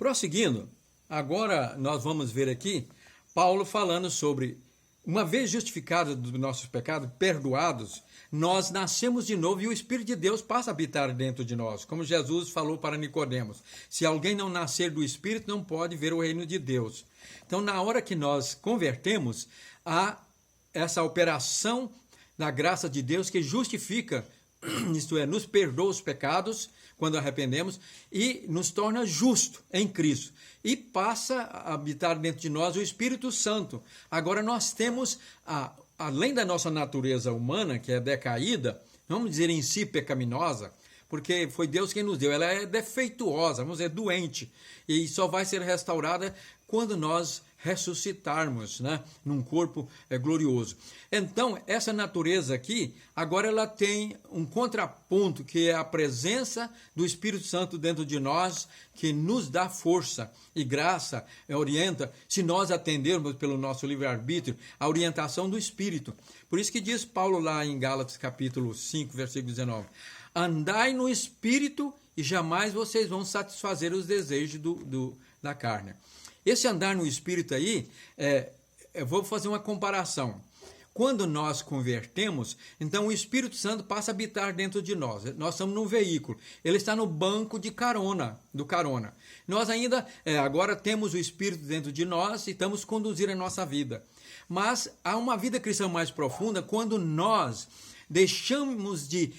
Prosseguindo, agora nós vamos ver aqui Paulo falando sobre, uma vez justificados dos nossos pecados, perdoados, nós nascemos de novo e o Espírito de Deus passa a habitar dentro de nós, como Jesus falou para Nicodemos: se alguém não nascer do Espírito, não pode ver o reino de Deus. Então, na hora que nós convertemos, há essa operação da graça de Deus que justifica, isto é, nos perdoa os pecados quando arrependemos e nos torna justo em Cristo. E passa a habitar dentro de nós o Espírito Santo. Agora nós temos, além da nossa natureza humana, que é decaída, vamos dizer em si pecaminosa, porque foi Deus quem nos deu, ela é defeituosa, vamos dizer, doente, e só vai ser restaurada quando nós ressuscitarmos, né, num corpo glorioso. Então, essa natureza aqui, agora ela tem um contraponto, que é a presença do Espírito Santo dentro de nós, que nos dá força e graça, orienta, se nós atendermos pelo nosso livre-arbítrio, a orientação do Espírito. Por isso que diz Paulo lá em Gálatas capítulo 5, versículo 19, andai no Espírito e jamais vocês vão satisfazer os desejos da carne. Esse andar no Espírito aí, eu vou fazer uma comparação. Quando nós convertemos, então o Espírito Santo passa a habitar dentro de nós. Nós estamos num veículo. Ele está no banco de carona, do carona. Nós ainda, agora temos o Espírito dentro de nós e estamos conduzindo a nossa vida. Mas há uma vida cristã mais profunda quando nós deixamos de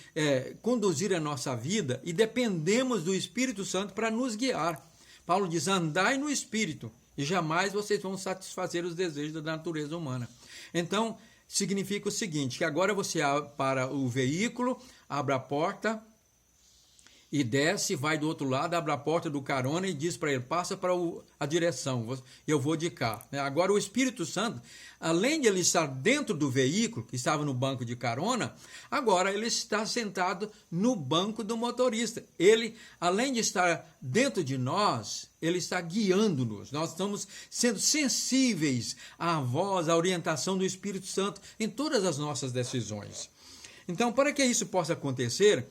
conduzir a nossa vida e dependemos do Espírito Santo para nos guiar. Paulo diz, andai no Espírito e jamais vocês vão satisfazer os desejos da natureza humana. Então, significa o seguinte, que agora você para o veículo, abre a porta e desce, vai do outro lado, abre a porta do carona e diz para ele, passa para a direção, eu vou de cá. Agora o Espírito Santo, além de ele estar dentro do veículo, que estava no banco de carona, agora ele está sentado no banco do motorista. Ele, além de estar dentro de nós, ele está guiando-nos. Nós estamos sendo sensíveis à voz, à orientação do Espírito Santo em todas as nossas decisões. Então, para que isso possa acontecer,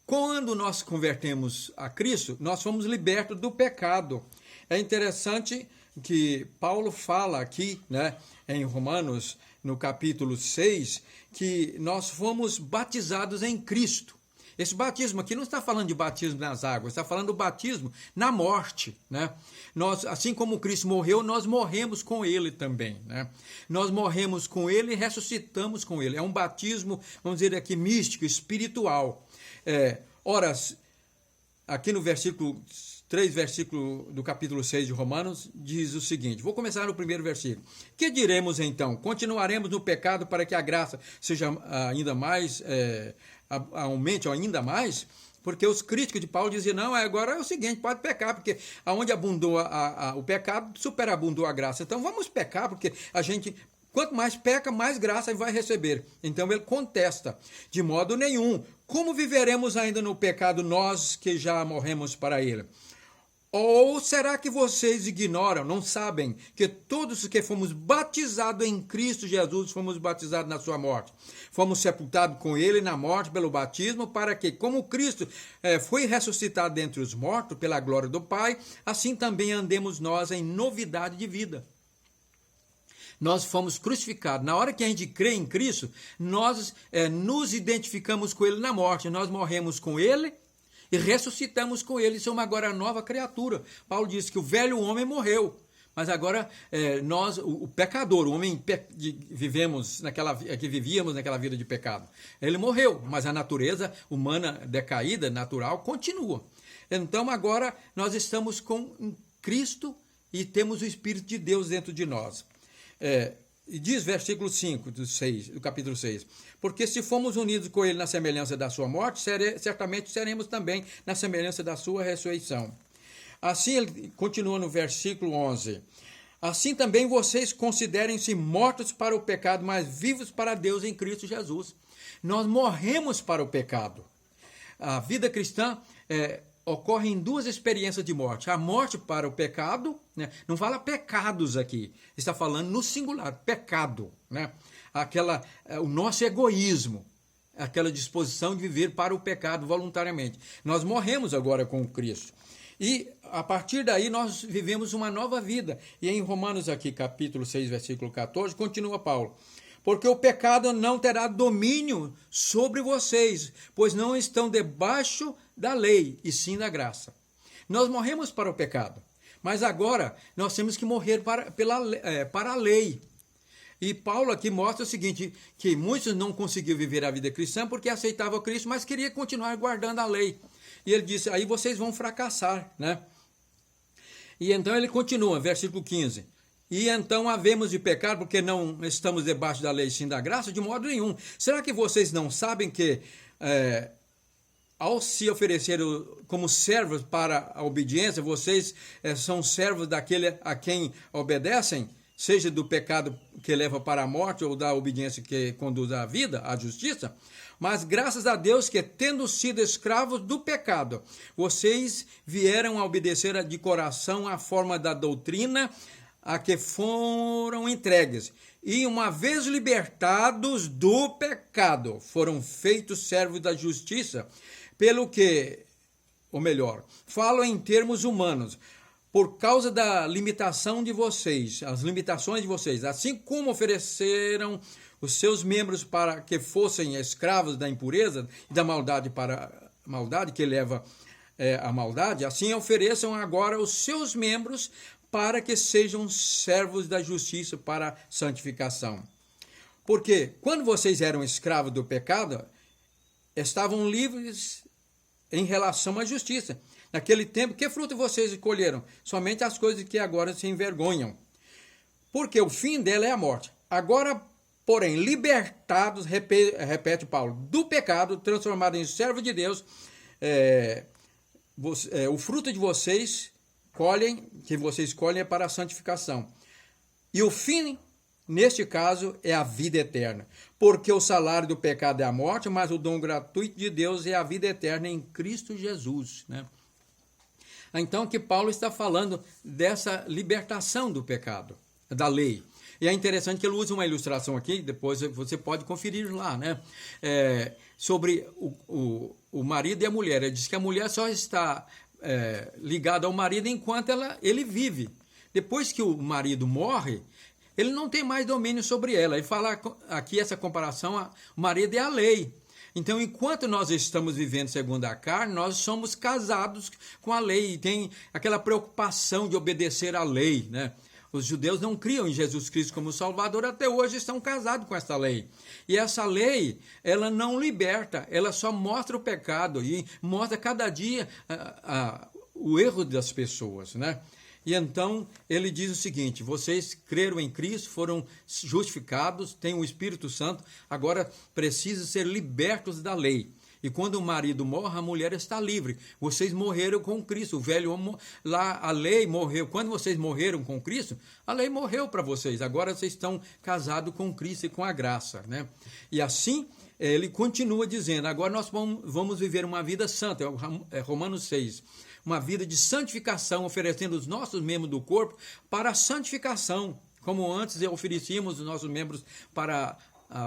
quando nós convertemos a Cristo, nós fomos libertos do pecado. É interessante que Paulo fala aqui, né, em Romanos, no capítulo 6, que nós fomos batizados em Cristo. Esse batismo aqui não está falando de batismo nas águas, está falando do batismo na morte, né? Nós, assim como Cristo morreu, nós morremos com Ele também, né? Nós morremos com Ele e ressuscitamos com Ele. É um batismo, vamos dizer aqui, místico, espiritual. Ora, aqui no versículo 3, versículo do capítulo 6 de Romanos, diz o seguinte, vou começar no primeiro versículo. Que diremos então? Continuaremos no pecado para que a graça seja ainda mais, aumente ainda mais? Porque os críticos de Paulo diziam, não, agora é o seguinte, pode pecar, porque aonde abundou o pecado, superabundou a graça. Então vamos pecar, porque a gente... Quanto mais peca, mais graça vai receber. Então ele contesta, de modo nenhum. Como viveremos ainda no pecado nós que já morremos para ele? Ou será que vocês ignoram, não sabem, que todos os que fomos batizados em Cristo Jesus, fomos batizados na sua morte? Fomos sepultados com ele na morte pelo batismo, para que, como Cristo foi ressuscitado dentre os mortos pela glória do Pai, assim também andemos nós em novidade de vida. Nós fomos crucificados. Na hora que a gente crê em Cristo, nós nos identificamos com Ele na morte. Nós morremos com Ele e ressuscitamos com Ele. Somos agora nova criatura. Paulo diz que o velho homem morreu. Mas agora nós, o pecador, o homem que vivíamos naquela vida de pecado, ele morreu. Mas a natureza humana decaída, natural, continua. Então agora nós estamos com Cristo e temos o Espírito de Deus dentro de nós. E diz versículo 5 do capítulo 6, porque se fomos unidos com ele na semelhança da sua morte, certamente seremos também na semelhança da sua ressurreição. Assim ele continua no versículo 11, assim também vocês considerem-se mortos para o pecado, mas vivos para Deus em Cristo Jesus. Nós morremos para o pecado. A vida cristã ocorre em duas experiências de morte. A morte para o pecado, né? Não fala pecados aqui, está falando no singular, pecado, né? O nosso egoísmo, aquela disposição de viver para o pecado voluntariamente. Nós morremos agora com Cristo. E a partir daí nós vivemos uma nova vida. E em Romanos aqui, capítulo 6, versículo 14, continua Paulo. Porque o pecado não terá domínio sobre vocês, pois não estão debaixo da lei, e sim da graça. Nós morremos para o pecado, mas agora nós temos que morrer para a lei. E Paulo aqui mostra o seguinte, que muitos não conseguiram viver a vida cristã porque aceitavam Cristo, mas queriam continuar guardando a lei. E ele disse, aí vocês vão fracassar, né? E então ele continua, versículo 15. E então havemos de pecar porque não estamos debaixo da lei, sim da graça? De modo nenhum. Será que vocês não sabem que ao se oferecerem como servos para a obediência, vocês são servos daquele a quem obedecem? Seja do pecado que leva para a morte ou da obediência que conduz à vida, à justiça? Mas graças a Deus que, tendo sido escravos do pecado, vocês vieram a obedecer de coração à forma da doutrina a que foram entregues. E uma vez libertados do pecado, foram feitos servos da justiça, pelo que, ou melhor, falo em termos humanos, por causa da limitação de vocês, as limitações de vocês, assim como ofereceram os seus membros para que fossem escravos da impureza e da maldade para a maldade que leva a maldade, assim ofereçam agora os seus membros para que sejam servos da justiça para a santificação. Porque quando vocês eram escravos do pecado, estavam livres em relação à justiça. Naquele tempo, que fruto vocês escolheram? Somente as coisas que agora se envergonham. Porque o fim dela é a morte. Agora, porém, libertados, repete Paulo, do pecado, transformados em servos de Deus, o fruto de vocês que vocês colhem é para a santificação. E o fim, neste caso, é a vida eterna. Porque o salário do pecado é a morte, mas o dom gratuito de Deus é a vida eterna em Cristo Jesus, né? Então, que Paulo está falando dessa libertação do pecado, da lei. E é interessante que ele usa uma ilustração aqui, depois você pode conferir lá, né? Sobre o marido e a mulher. Ele diz que a mulher só está ligada ao marido enquanto ele vive. Depois que o marido morre, ele não tem mais domínio sobre ela. Ele fala aqui essa comparação, o marido é a lei. Então, enquanto nós estamos vivendo segundo a carne, nós somos casados com a lei. E tem aquela preocupação de obedecer à lei, né? Os judeus não criam em Jesus Cristo como Salvador, até hoje estão casados com essa lei. E essa lei, ela não liberta, ela só mostra o pecado e mostra cada dia o erro das pessoas, né? E então ele diz o seguinte, vocês creram em Cristo, foram justificados, têm o Espírito Santo, agora precisam ser libertos da lei. E quando o marido morre, a mulher está livre. Vocês morreram com Cristo. O velho homem, lá a lei morreu. Quando vocês morreram com Cristo, a lei morreu para vocês. Agora vocês estão casados com Cristo e com a graça, né? E assim, ele continua dizendo, agora nós vamos viver uma vida santa. É Romanos 6. Uma vida de santificação, oferecendo os nossos membros do corpo para a santificação. Como antes oferecíamos os nossos membros para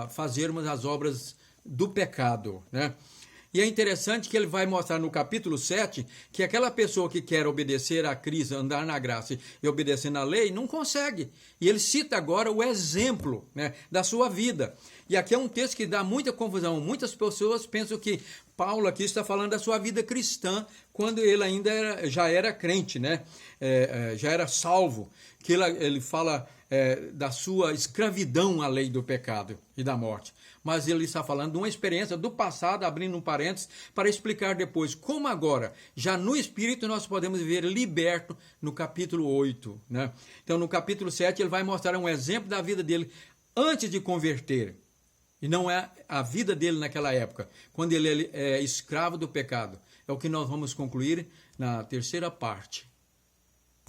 fazermos as obras do pecado, né? E é interessante que ele vai mostrar no capítulo 7 que aquela pessoa que quer obedecer a Cristo, andar na graça e obedecer na lei, não consegue. E ele cita agora o exemplo, né, da sua vida. E aqui é um texto que dá muita confusão. Muitas pessoas pensam que Paulo aqui está falando da sua vida cristã, quando ele ainda já era crente, né? Já era salvo. Que ele fala da sua escravidão à lei do pecado e da morte. Mas ele está falando de uma experiência do passado, abrindo um parênteses, para explicar depois como agora, já no Espírito, nós podemos viver liberto no capítulo 8. Né? Então, no capítulo 7, ele vai mostrar um exemplo da vida dele antes de converter. E não é a vida dele naquela época, quando ele é escravo do pecado. É o que nós vamos concluir na terceira parte.